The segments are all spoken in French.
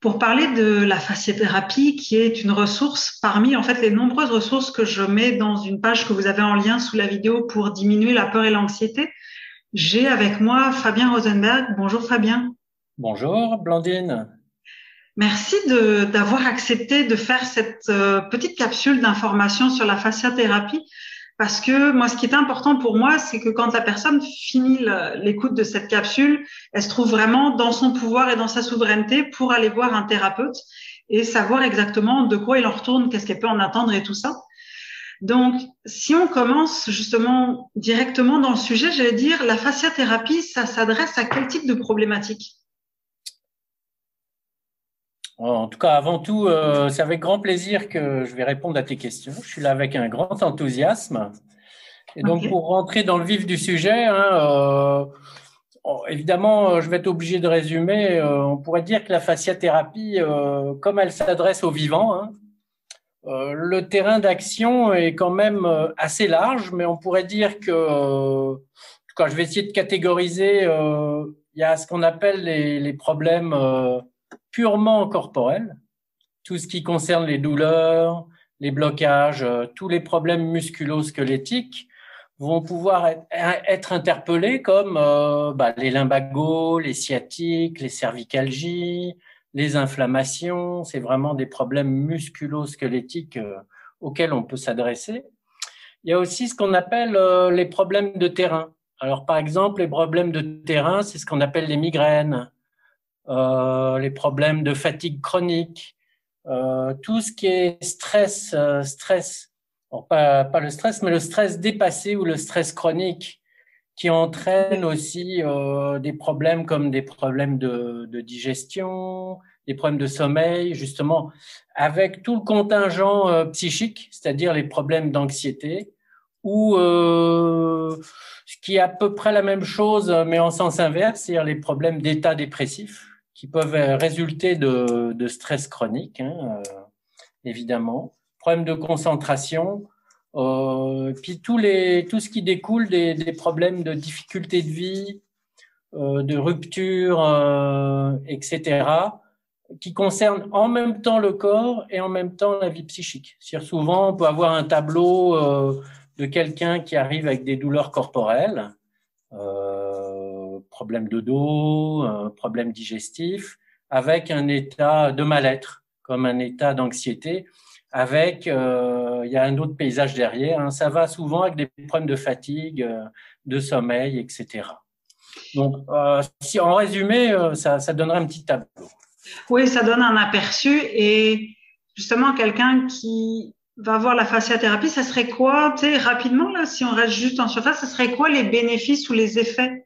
pour parler de la fasciathérapie, qui est une ressource parmi en fait les nombreuses ressources que je mets dans une page que vous avez en lien sous la vidéo pour diminuer la peur et l'anxiété. J'ai avec moi Fabien Rosenberg. Bonjour Fabien. Bonjour, Blandine. Merci d'avoir accepté de faire cette petite capsule d'information sur la fasciathérapie. Parce que moi, ce qui est important pour moi, c'est que quand la personne finit l'écoute de cette capsule, elle se trouve vraiment dans son pouvoir et dans sa souveraineté pour aller voir un thérapeute et savoir exactement de quoi il en retourne, qu'est-ce qu'elle peut en attendre et tout ça. Donc, si on commence justement directement dans le sujet, j'allais dire, la fasciathérapie, ça s'adresse à quel type de problématique? En tout cas, avant tout, c'est avec grand plaisir que je vais répondre à tes questions. Je suis là avec un grand enthousiasme. Et donc, Ok. pour rentrer dans le vif du sujet, évidemment, je vais être obligé de résumer. On pourrait dire que la fasciathérapie, comme elle s'adresse aux vivants, le terrain d'action est quand même assez large, mais on pourrait dire que, en tout cas, je vais essayer de catégoriser. Il y a ce qu'on appelle les problèmes purement corporels, tout ce qui concerne les douleurs, les blocages, tous les problèmes musculo-squelettiques vont pouvoir être interpellés comme les lumbagos, les sciatiques, les cervicalgies, les inflammations. C'est vraiment des problèmes musculo-squelettiques auxquels on peut s'adresser. Il y a aussi ce qu'on appelle les problèmes de terrain. Alors, par exemple, les problèmes de terrain, c'est ce qu'on appelle les migraines, les problèmes de fatigue chronique, tout ce qui est stress, bon, pas le stress, mais le stress dépassé ou le stress chronique qui entraîne aussi des problèmes comme des problèmes de digestion, des problèmes de sommeil, justement, avec tout le contingent psychique, c'est-à-dire les problèmes d'anxiété, ou ce qui est à peu près la même chose, mais en sens inverse, c'est-à-dire les problèmes d'état dépressif qui peuvent résulter de stress chronique, évidemment, problèmes de concentration, puis tout ce qui découle des problèmes de difficulté de vie, de rupture, etc., qui concernent en même temps le corps et en même temps la vie psychique. C'est-à-dire souvent, on peut avoir un tableau de quelqu'un qui arrive avec des douleurs corporelles, problème de dos, problème digestif, avec un état de mal-être, comme un état d'anxiété, avec, il y a un autre paysage derrière, hein, ça va souvent avec des problèmes de fatigue, de sommeil, etc. Donc, si en résumé, ça donnerait un petit tableau. Oui, ça donne un aperçu et justement quelqu'un qui va voir la fasciathérapie, ça serait quoi, tu sais, rapidement là, si on reste juste en surface, ça serait quoi les bénéfices ou les effets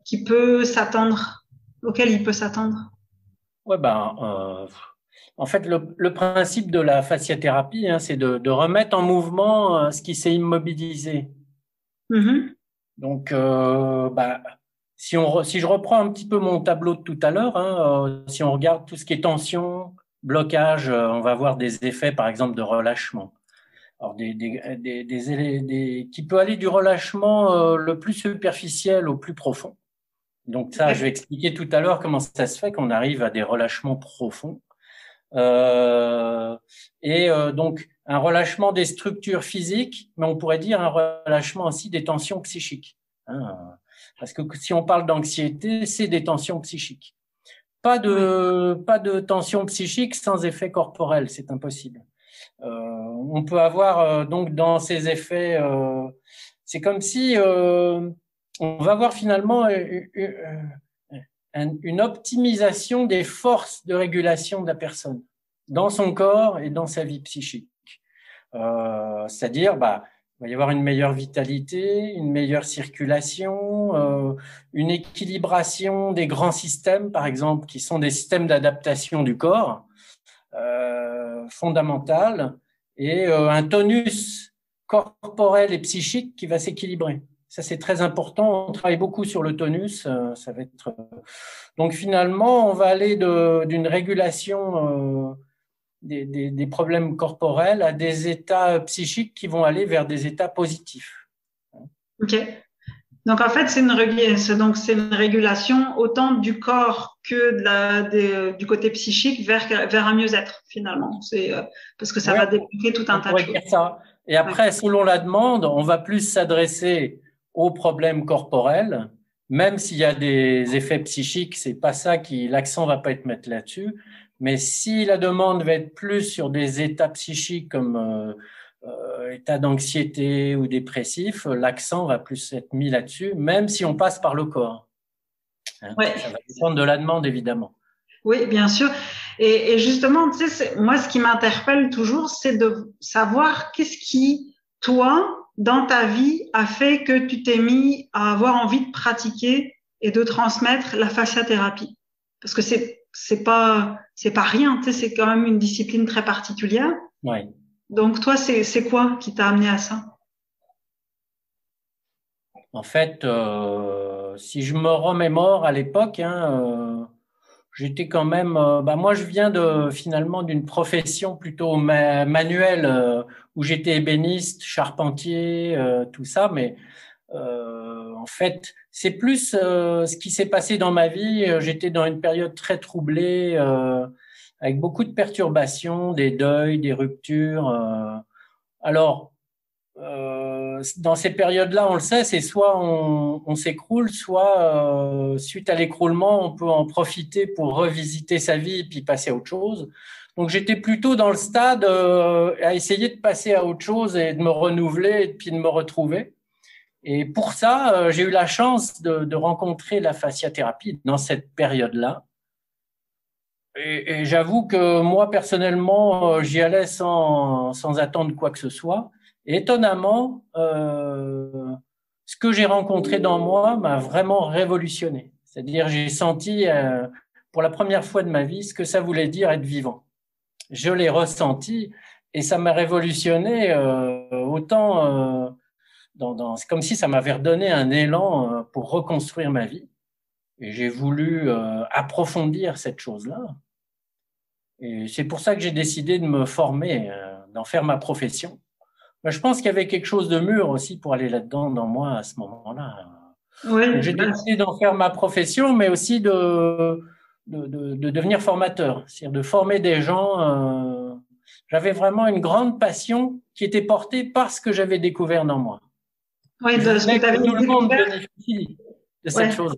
qui peut s'attendre, auxquels il peut s'attendre? Ouais, en fait, le principe de la fasciathérapie, hein, c'est de remettre en mouvement ce qui s'est immobilisé. Mhm. Donc, si je reprends un petit peu mon tableau de tout à l'heure, hein, si on regarde tout ce qui est tension, blocage, on va voir des effets, par exemple, de relâchement. Alors, qui peut aller du relâchement le plus superficiel au plus profond. Donc ça, je vais Ok. expliquer tout à l'heure comment ça se fait qu'on arrive à des relâchements profonds. Euh, donc, un relâchement des structures physiques, mais on pourrait dire un relâchement aussi des tensions psychiques. Hein, parce que si on parle d'anxiété, c'est des tensions psychiques. Ouais. Pas de tension psychique sans effet corporel, c'est impossible. On peut avoir donc dans ces effets, c'est comme si on va voir finalement une optimisation des forces de régulation de la personne dans son corps et dans sa vie psychique. C'est-à-dire, il va y avoir une meilleure vitalité, une meilleure circulation, une équilibration des grands systèmes, par exemple, qui sont des systèmes d'adaptation du corps fondamental, et un tonus corporel et psychique qui va s'équilibrer. Ça, c'est très important. On travaille beaucoup sur le tonus. Ça va être. Donc, finalement, on va aller d'une régulation des problèmes corporels à des états psychiques qui vont aller vers des états positifs. Ok. Donc en fait, c'est une régulation autant du corps que du côté psychique vers un mieux-être finalement. Parce que ça Ouais, va débloquer tout un on tas de pourrait choses. dire ça. Et Ouais. après, selon la demande, on va plus s'adresser aux problèmes corporels, même s'il y a des effets psychiques, c'est pas ça l'accent va pas être mis là-dessus. Mais si la demande va être plus sur des états psychiques comme état d'anxiété ou dépressif, l'accent va plus être mis là-dessus, même si on passe par le corps. Hein. Ouais. Ça va dépendre de la demande, évidemment. Oui, bien sûr. Et justement, tu sais, moi, ce qui m'interpelle toujours, c'est de savoir qu'est-ce qui, toi, dans ta vie, a fait que tu t'es mis à avoir envie de pratiquer et de transmettre la fasciathérapie. Parce que c'est pas rien, tu sais, c'est quand même une discipline très particulière. Ouais. Donc, toi, c'est quoi qui t'a amené à ça? En fait, si je me remémore à l'époque, j'étais quand même. Moi, je viens finalement d'une profession plutôt manuelle où j'étais ébéniste, charpentier, tout ça. Mais en fait, c'est plus ce qui s'est passé dans ma vie. J'étais dans une période très troublée, avec beaucoup de perturbations, des deuils, des ruptures. Alors, dans ces périodes-là, on le sait, c'est soit on s'écroule, soit suite à l'écroulement, on peut en profiter pour revisiter sa vie et puis passer à autre chose. Donc j'étais plutôt dans le stade à essayer de passer à autre chose et de me renouveler et puis de me retrouver. Et pour ça, j'ai eu la chance de rencontrer la fasciathérapie dans cette période-là. Et j'avoue que moi, personnellement, j'y allais sans attendre quoi que ce soit. Et étonnamment, ce que j'ai rencontré dans moi m'a vraiment révolutionné. C'est-à-dire, j'ai senti pour la première fois de ma vie ce que ça voulait dire être vivant. Je l'ai ressenti et ça m'a révolutionné autant c'est comme si ça m'avait redonné un élan pour reconstruire ma vie. Et j'ai voulu approfondir cette chose-là. Et c'est pour ça que j'ai décidé de me former, d'en faire ma profession. Mais je pense qu'il y avait quelque chose de mûr aussi pour aller là-dedans dans moi à ce moment-là. Donc Oui, j'ai ben, décidé d'en faire ma profession, mais aussi de devenir formateur, c'est-à-dire de former des gens. J'avais vraiment une grande passion qui était portée par ce que j'avais découvert dans moi. oui, Je de ce que voulais tu que avais tout le monde découvert. bénéficie de cette Ouais. chose.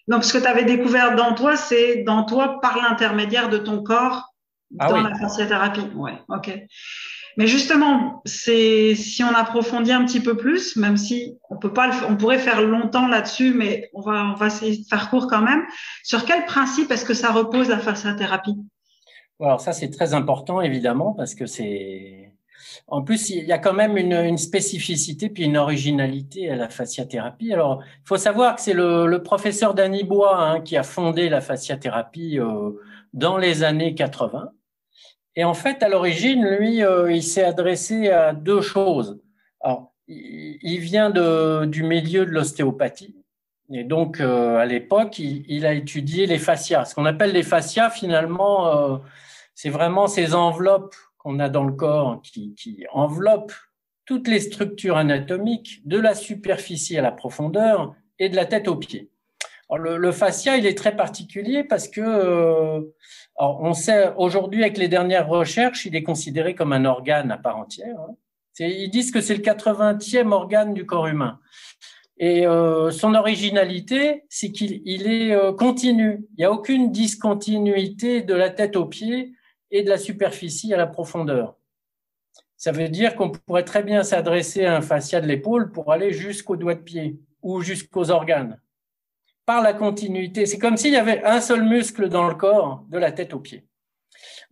Donc, ce que tu avais découvert dans toi, c'est dans toi par l'intermédiaire de ton corps Ah dans oui. la fasciathérapie. Ouais, ok. Mais justement, si on approfondit un petit peu plus, même si on peut pas, on pourrait faire longtemps là-dessus, mais on va essayer de faire court quand même. Sur quel principe est-ce que ça repose la fasciathérapie? Alors ça, c'est très important, évidemment, parce que c'est... En plus, il y a quand même une spécificité puis une originalité à la fasciathérapie. Alors, il faut savoir que c'est le professeur Danny Bois qui a fondé la fasciathérapie dans les années 80. Et en fait, à l'origine, lui, il s'est adressé à deux choses. Alors, il vient du milieu de l'ostéopathie. Et donc, à l'époque, il a étudié les fascias. Ce qu'on appelle les fascias, finalement, c'est vraiment ces enveloppes qu'on a dans le corps qui enveloppent toutes les structures anatomiques, de la superficie à la profondeur et de la tête aux pieds. Alors, le fascia, il est très particulier parce que, alors on sait aujourd'hui avec les dernières recherches, il est considéré comme un organe à part entière. Ils disent que c'est le 80e organe du corps humain. Et son originalité, c'est qu'il est continu. Il n'y a aucune discontinuité de la tête aux pieds et de la superficie à la profondeur. Ça veut dire qu'on pourrait très bien s'adresser à un fascia de l'épaule pour aller jusqu'au doigt de pied ou jusqu'aux organes. Par la continuité. C'est comme s'il y avait un seul muscle dans le corps, de la tête aux pieds.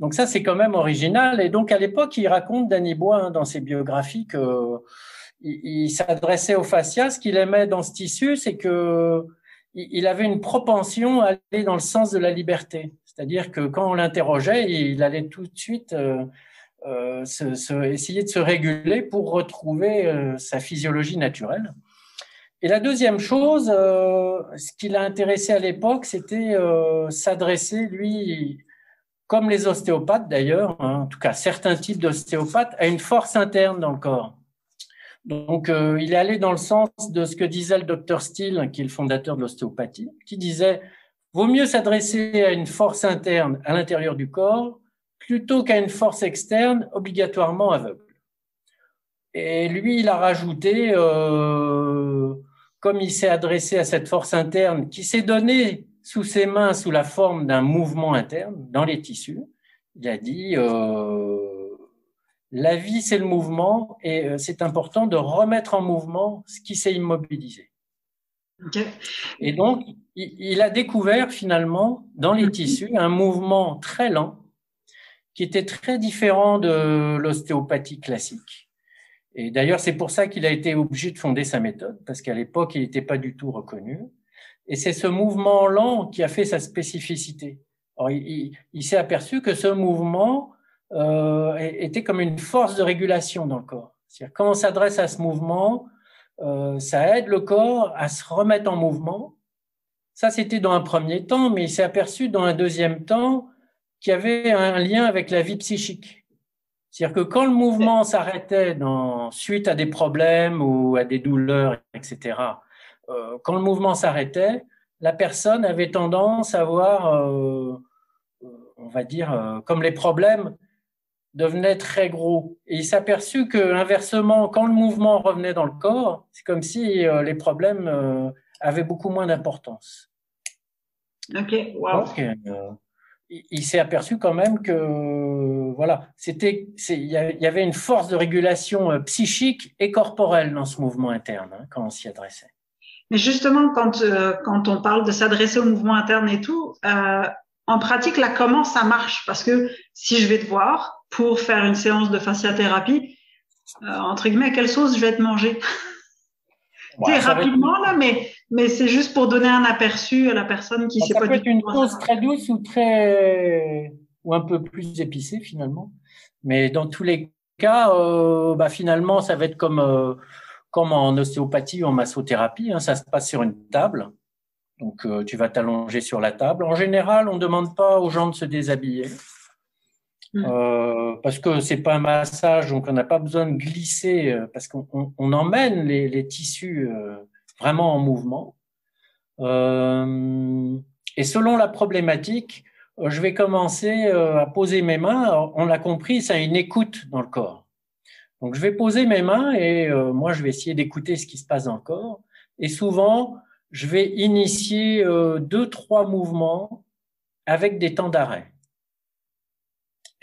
Donc ça, c'est quand même original. Et donc, à l'époque, il raconte, Danny Bois, dans ses biographies, qu'il s'adressait au fascia. Ce qu'il aimait dans ce tissu, c'est qu'il avait une propension à aller dans le sens de la liberté. C'est-à-dire que quand on l'interrogeait, il allait tout de suite essayer de se réguler pour retrouver sa physiologie naturelle. Et la deuxième chose, ce qui l'a intéressé à l'époque, c'était s'adresser, lui, comme les ostéopathes d'ailleurs, en tout cas certains types d'ostéopathes, à une force interne dans le corps. Donc, il est allé dans le sens de ce que disait le docteur Steele, qui est le fondateur de l'ostéopathie, qui disait « Vaut mieux s'adresser à une force interne à l'intérieur du corps plutôt qu'à une force externe obligatoirement aveugle. » Et lui, il a rajouté, comme il s'est adressé à cette force interne qui s'est donnée sous ses mains sous la forme d'un mouvement interne dans les tissus, il a dit la vie, c'est le mouvement et c'est important de remettre en mouvement ce qui s'est immobilisé. Okay. Et donc, il a découvert finalement dans les tissus un mouvement très lent qui était très différent de l'ostéopathie classique. Et d'ailleurs, c'est pour ça qu'il a été obligé de fonder sa méthode, parce qu'à l'époque, il n'était pas du tout reconnu. Et c'est ce mouvement lent qui a fait sa spécificité. Alors, il s'est aperçu que ce mouvement était comme une force de régulation dans le corps. C'est-à-dire, quand on s'adresse à ce mouvement, ça aide le corps à se remettre en mouvement. Ça, c'était dans un premier temps, mais il s'est aperçu dans un deuxième temps qu'il y avait un lien avec la vie psychique. C'est-à-dire que quand le mouvement s'arrêtait suite à des problèmes ou à des douleurs, etc., quand le mouvement s'arrêtait, la personne avait tendance à voir, on va dire, comme les problèmes devenaient très gros. Et il s'est aperçu que, inversement, quand le mouvement revenait dans le corps, c'est comme si les problèmes avaient beaucoup moins d'importance. Ok, wow. Donc, il s'est aperçu quand même que voilà, il y avait une force de régulation psychique et corporelle dans ce mouvement interne quand on s'y adressait. Mais justement, quand on parle de s'adresser au mouvement interne et tout, en pratique, là, comment ça marche? Parce que si je vais te voir pour faire une séance de fasciathérapie, entre guillemets, quelle sauce je vais te manger? Ouais, rapidement, là, mais c'est juste pour donner un aperçu à la personne qui sait pas du tout. Ça peut être une sauce très douce ou un peu plus épicée finalement. Mais dans tous les cas, finalement, ça va être comme en ostéopathie ou en massothérapie. Ça se passe sur une table. Donc, tu vas t'allonger sur la table. En général, on ne demande pas aux gens de se déshabiller. Parce que c'est pas un massage, donc on n'a pas besoin de glisser, parce qu'on emmène les tissus vraiment en mouvement. Et selon la problématique, je vais commencer à poser mes mains. Alors, on l'a compris, c'est une écoute dans le corps. Donc, je vais poser mes mains et moi, je vais essayer d'écouter ce qui se passe dans le corps. Et souvent, je vais initier 2-3 mouvements avec des temps d'arrêt.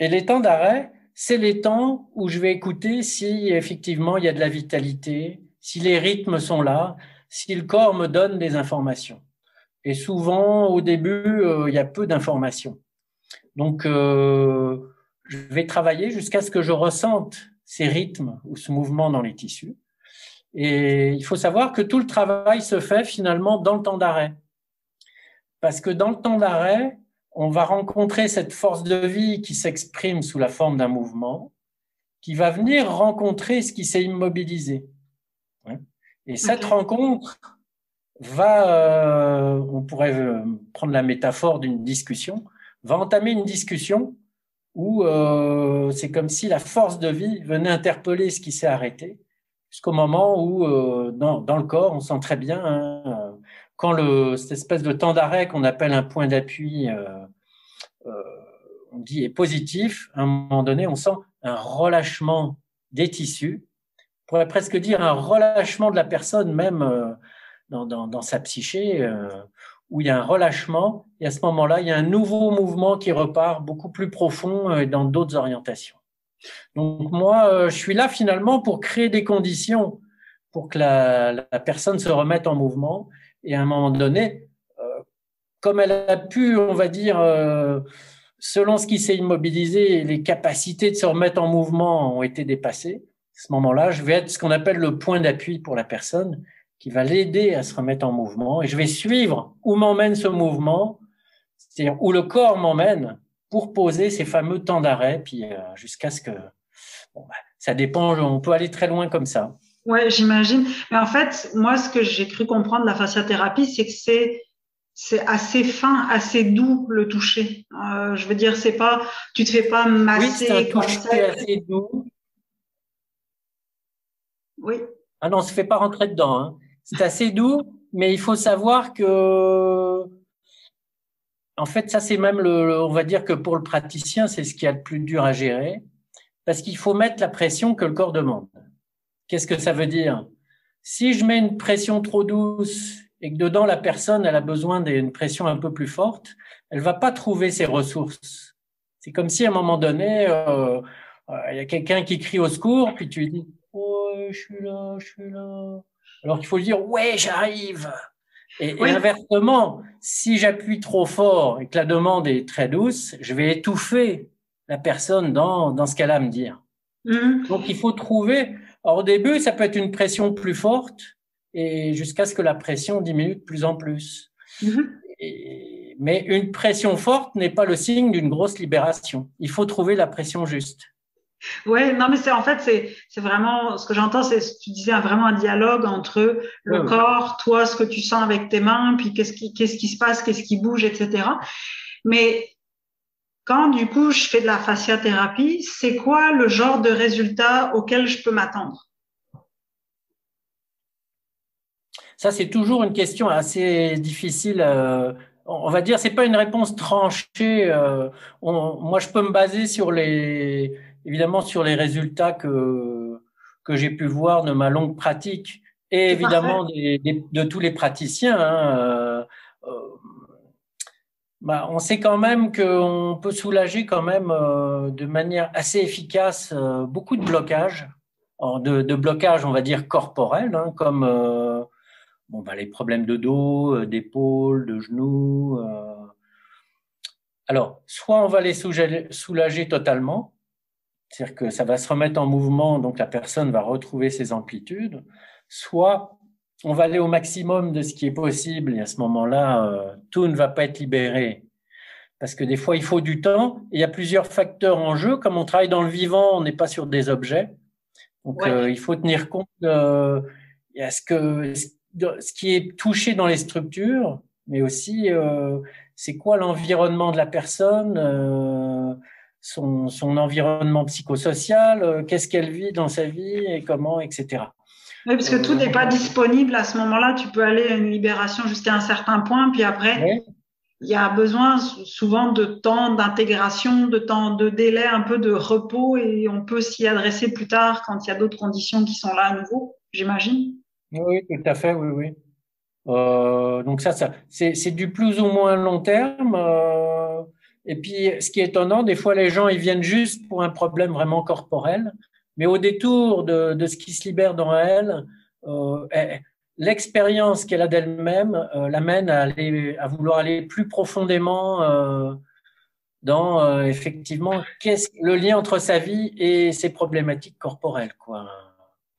Et les temps d'arrêt, c'est les temps où je vais écouter si effectivement il y a de la vitalité, si les rythmes sont là, si le corps me donne des informations. Et souvent, au début, il y a peu d'informations. Donc, je vais travailler jusqu'à ce que je ressente ces rythmes ou ce mouvement dans les tissus. Et il faut savoir que tout le travail se fait finalement dans le temps d'arrêt. Parce que dans le temps d'arrêt, on va rencontrer cette force de vie qui s'exprime sous la forme d'un mouvement, qui va venir rencontrer ce qui s'est immobilisé. Et cette rencontre on pourrait prendre la métaphore d'une discussion, va entamer une discussion où c'est comme si la force de vie venait interpeller ce qui s'est arrêté, jusqu'au moment où dans le corps, on sent très bien quand cette espèce de temps d'arrêt qu'on appelle un point d'appui, on dit est positif, à un moment donné, on sent un relâchement des tissus, on pourrait presque dire un relâchement de la personne même dans sa psyché, où il y a un relâchement, et à ce moment-là, il y a un nouveau mouvement qui repart beaucoup plus profond dans d'autres orientations. Donc moi, je suis là finalement pour créer des conditions pour que la personne se remette en mouvement, et à un moment donné, comme elle a pu, on va dire, selon ce qui s'est immobilisé, les capacités de se remettre en mouvement ont été dépassées. À ce moment-là, je vais être ce qu'on appelle le point d'appui pour la personne, qui va l'aider à se remettre en mouvement. Et je vais suivre où m'emmène ce mouvement, c'est-à-dire où le corps m'emmène pour poser ces fameux temps d'arrêt, puis jusqu'à ce que... ça dépend, on peut aller très loin comme ça. Ouais, j'imagine. Mais en fait, moi, ce que j'ai cru comprendre de la fasciathérapie, c'est que c'est assez fin, assez doux le toucher. Je veux dire, c'est pas, tu te fais pas masser. Oui, c'est un toucher assez doux. Oui, Ah non, on se fait pas rentrer dedans, hein. C'est assez doux, mais il faut savoir que, en fait, ça c'est même on va dire que pour le praticien, c'est ce qui est le plus dur à gérer, parce qu'il faut mettre la pression que le corps demande. Qu'est-ce que ça veut dire? Si je mets une pression trop douce et que dedans la personne elle a besoin d'une pression un peu plus forte, elle va pas trouver ses ressources. C'est comme si à un moment donné, il y a quelqu'un qui crie au secours, puis tu lui dis ouais, je suis là, je suis là. Alors qu'il faut lui dire ouais, j'arrive. Et oui. inversement, si j'appuie trop fort et que la demande est très douce, je vais étouffer la personne dans ce qu'elle a à me dire. Mhm. Donc, il faut trouver. Alors, au début, ça peut être une pression plus forte et jusqu'à ce que la pression diminue de plus en plus. Mhm. Mais une pression forte n'est pas le signe d'une grosse libération. Il faut trouver la pression juste. Ouais, non, mais c'est vraiment ce que j'entends, c'est tu disais vraiment un dialogue entre Oui, le oui. corps, toi, ce que tu sens avec tes mains, puis qu'est-ce qui se passe, qu'est-ce qui bouge, etc. Mais quand du coup je fais de la fasciathérapie, c'est quoi le genre de résultat auquel je peux m'attendre? Ça, c'est toujours une question assez difficile. On va dire, c'est pas une réponse tranchée. Moi, je peux me baser sur évidemment, sur les résultats que j'ai pu voir de ma longue pratique et C'est parfait. évidemment de tous les praticiens, hein. Euh, on sait quand même qu'on peut soulager quand même de manière assez efficace beaucoup de blocages. Alors, de blocages, on va dire corporels, hein, comme les problèmes de dos, d'épaule, de genoux. Alors, soit on va les soulager totalement, c'est-à-dire que ça va se remettre en mouvement, donc la personne va retrouver ses amplitudes, soit on va aller au maximum de ce qui est possible et à ce moment-là, tout ne va pas être libéré. Parce que des fois, il faut du temps et il y a plusieurs facteurs en jeu. Comme on travaille dans le vivant, on n'est pas sur des objets. Donc, Ouais. il faut tenir compte il y a ce qui est touché dans les structures, mais aussi c'est quoi l'environnement de la personne, son environnement psychosocial, qu'est-ce qu'elle vit dans sa vie et comment, etc. Oui, parce que tout n'est pas Donc, disponible à ce moment-là. Tu peux aller à une libération jusqu'à un certain point, puis après, ouais, il y a besoin souvent de temps d'intégration, de temps de délai, un peu de repos, et on peut s'y adresser plus tard quand il y a d'autres conditions qui sont là à nouveau, j'imagine. oui, tout à fait, oui, oui. Donc c'est du plus ou moins long terme. Et puis, ce qui est étonnant, des fois, les gens, ils viennent juste pour un problème vraiment corporel, mais au détour de ce qui se libère dans elle, l'expérience qu'elle a d'elle-même l'amène à vouloir aller plus profondément dans effectivement qu'est-ce le lien entre sa vie et ses problématiques corporelles, quoi.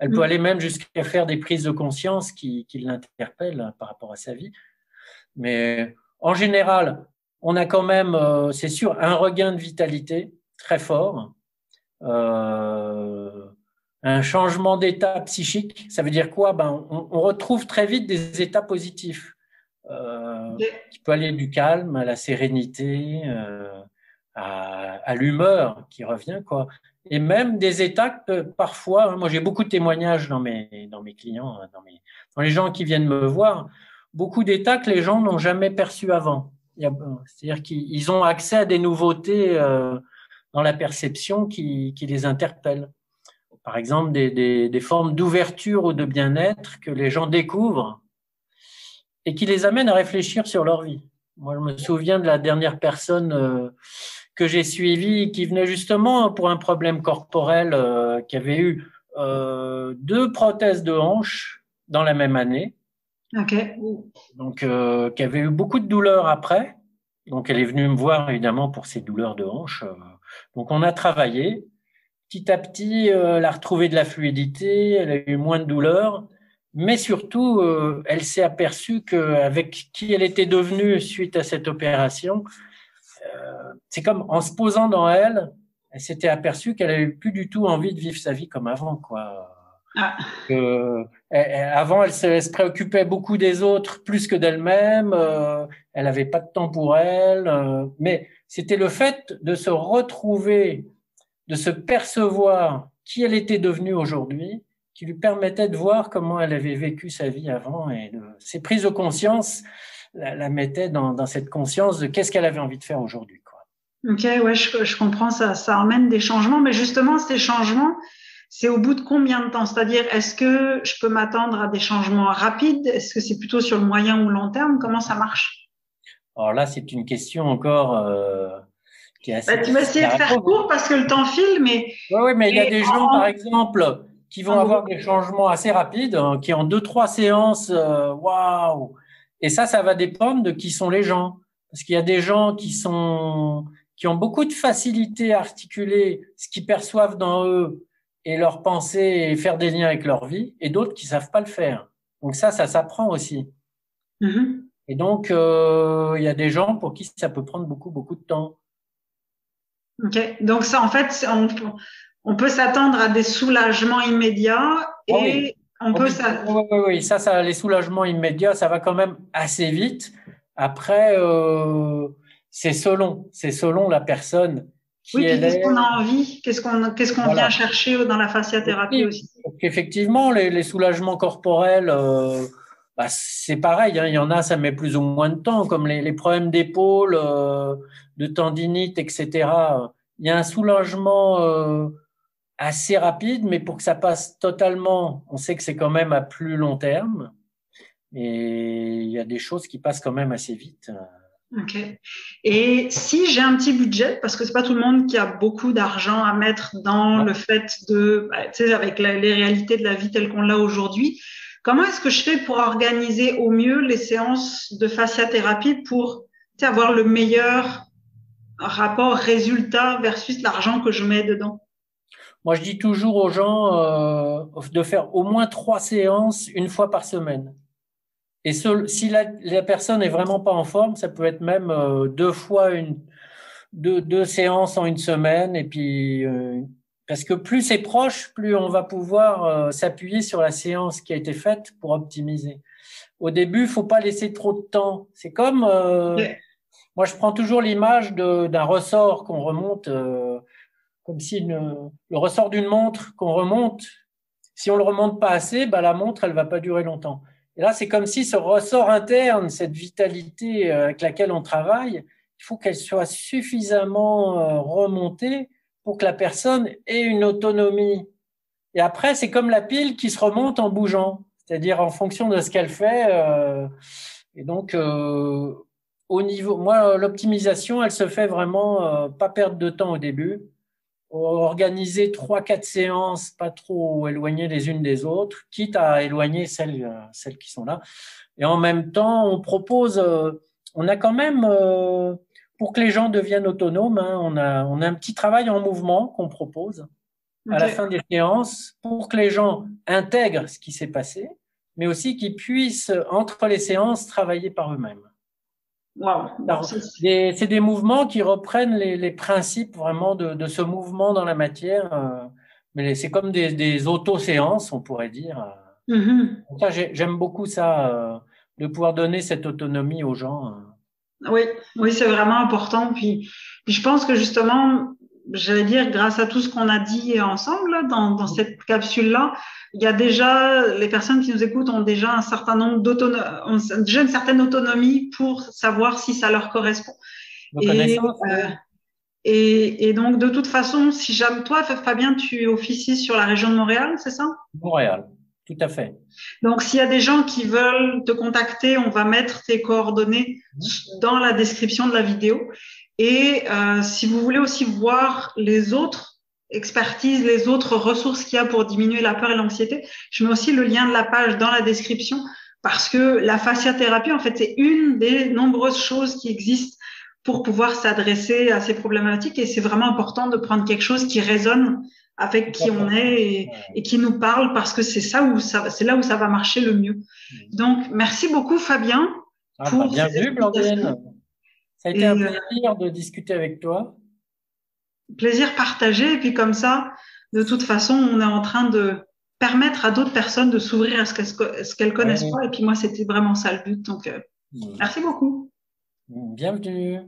Elle peut aller Mm. même jusqu'à faire des prises de conscience qui l'interpellent par rapport à sa vie. Mais en général, on a quand même, c'est sûr, un regain de vitalité très fort, euh, un changement d'état psychique. Ça veut dire quoi? On retrouve très vite des états positifs Ok. qui peut aller du calme à la sérénité, à l'humeur qui revient, quoi. Et même des états que parfois, hein, moi j'ai beaucoup de témoignages dans mes clients, hein, dans les gens qui viennent me voir, beaucoup d'états que les gens n'ont jamais perçus avant. C'est-à-dire qu'ils ont accès à des nouveautés dans la perception qui les interpellent. Par exemple, des formes d'ouverture ou de bien-être que les gens découvrent et qui les amènent à réfléchir sur leur vie. Moi, je me souviens de la dernière personne que j'ai suivie qui venait justement pour un problème corporel, qui avait eu deux prothèses de hanche dans la même année, Ok. donc qui avait eu beaucoup de douleurs après. Donc, elle est venue me voir évidemment pour ses douleurs de hanche. Donc, on a travaillé. Petit à petit, elle a retrouvé de la fluidité, elle a eu moins de douleurs, mais surtout, elle s'est aperçue qu'avec qui elle était devenue suite à cette opération, c'est comme en se posant dans elle, elle s'était aperçue qu'elle n'avait plus du tout envie de vivre sa vie comme avant, quoi. Ah, Avant, elle se préoccupait beaucoup des autres plus que d'elle-même. Elle n'avait pas de temps pour elle. Mais c'était le fait de se retrouver, de se percevoir qui elle était devenue aujourd'hui, qui lui permettait de voir comment elle avait vécu sa vie avant et ses prises de conscience la mettaient dans cette conscience de qu'est-ce qu'elle avait envie de faire aujourd'hui, quoi. Ok, ouais, je comprends, ça emmène des changements, mais justement, ces changements, c'est au bout de combien de temps? C'est-à-dire, est-ce que je peux m'attendre à des changements rapides? Est-ce que c'est plutôt sur le moyen ou long terme? Comment ça marche? Alors là, c'est une question encore qui est Bah, assez tu vas difficile essayer à de faire répondre. court parce que le temps file, Oui, mais il y a mais des gens, par exemple, qui vont en gros, avoir des changements assez rapides, hein, qui en 2, 3 séances, waouh! Et ça va dépendre de qui sont les gens. Parce qu'il y a des gens qui ont beaucoup de facilité à articuler ce qu'ils perçoivent dans eux et leur pensée et faire des liens avec leur vie, et d'autres qui savent pas le faire. Donc ça s'apprend aussi. Mhm. Et donc, il y a des gens pour qui ça peut prendre beaucoup, beaucoup de temps. Ok. Donc ça, en fait, on peut s'attendre à des soulagements immédiats Ah oui, et on ah peut oui, ça. oui, oui, oui. Ça, les soulagements immédiats, ça va quand même assez vite. Après, c'est selon la personne qui Oui, puis elle qu'est-ce qu'on est. a envie? Qu'est-ce qu'on vient Voilà. chercher dans la fasciathérapie Oui, aussi? donc effectivement, les soulagements corporels, bah, c'est pareil, hein, il y en a, ça met plus ou moins de temps, comme les problèmes d'épaule, de tendinite, etc. Il y a un soulagement assez rapide, mais pour que ça passe totalement, on sait que c'est quand même à plus long terme. Et il y a des choses qui passent quand même assez vite. Ok. Et si j'ai un petit budget, parce que c'est pas tout le monde qui a beaucoup d'argent à mettre dans le Non. fait de, bah, tu sais, avec les réalités de la vie telle qu'on l'a aujourd'hui, comment est-ce que je fais pour organiser au mieux les séances de fasciathérapie pour, tu sais, avoir le meilleur rapport résultat versus l'argent que je mets dedans? Moi, je dis toujours aux gens de faire au moins 3 séances une fois par semaine. Et si la personne est vraiment pas en forme, ça peut être même 2 séances en une semaine. Et puis, parce que plus c'est proche, plus on va pouvoir s'appuyer sur la séance qui a été faite pour optimiser. Au début, faut pas laisser trop de temps. C'est comme, Ok. moi, je prends toujours l'image d'un ressort qu'on remonte, comme si le ressort d'une montre qu'on remonte. Si on le remonte pas assez, bah, la montre, elle va pas durer longtemps. Et là, c'est comme si ce ressort interne, cette vitalité avec laquelle on travaille, il faut qu'elle soit suffisamment remontée pour que la personne ait une autonomie. Et après, c'est comme la pile qui se remonte en bougeant, c'est-à-dire en fonction de ce qu'elle fait. Et donc, au niveau, moi, l'optimisation, elle se fait vraiment pas perdre de temps au début, organiser 3, 4 séances, pas trop éloignées les unes des autres, quitte à éloigner celles qui sont là. Et en même temps, on a quand même, pour que les gens deviennent autonomes, hein, on a un petit travail en mouvement qu'on propose à la Ok. fin des séances pour que les gens intègrent ce qui s'est passé, mais aussi qu'ils puissent, entre les séances, travailler par eux-mêmes. Wow. Bon, C'est des mouvements qui reprennent les principes vraiment de ce mouvement dans la matière, mais c'est comme des auto-séances, on pourrait dire. Mhm. Ça, j'aime beaucoup ça, de pouvoir donner cette autonomie aux gens. Oui, oui, c'est vraiment important. Puis je pense que justement, j'allais dire, grâce à tout ce qu'on a dit ensemble là, dans cette capsule-là, il y a déjà, les personnes qui nous écoutent ont déjà un certain nombre ont déjà une certaine autonomie pour savoir si ça leur correspond. De Et, connaissances, oui. et donc, de toute façon, si jamais toi, Fabien, tu officies sur la région de Montréal, c'est ça? Montréal, tout à fait. Donc, s'il y a des gens qui veulent te contacter, on va mettre tes coordonnées dans la description de la vidéo. Et si vous voulez aussi voir les autres expertises, les autres ressources qu'il y a pour diminuer la peur et l'anxiété, je mets aussi le lien de la page dans la description parce que la fasciathérapie, en fait, c'est une des nombreuses choses qui existent pour pouvoir s'adresser à ces problématiques. Et c'est vraiment important de prendre quelque chose qui résonne avec Tout à qui on fait. est Ouais. et qui nous parle parce que c'est là où ça va marcher le mieux. Donc, merci beaucoup, Fabien, Ah, bah, pour ces bien vu, explications Blandine. Ça a été un et plaisir de discuter avec toi. plaisir partagé. Et puis, comme ça, de toute façon, on est en train de permettre à d'autres personnes de s'ouvrir à ce qu'elles connaissent Ouais. pas. Et puis, moi, c'était vraiment ça le but. Donc, merci beaucoup. Bienvenue.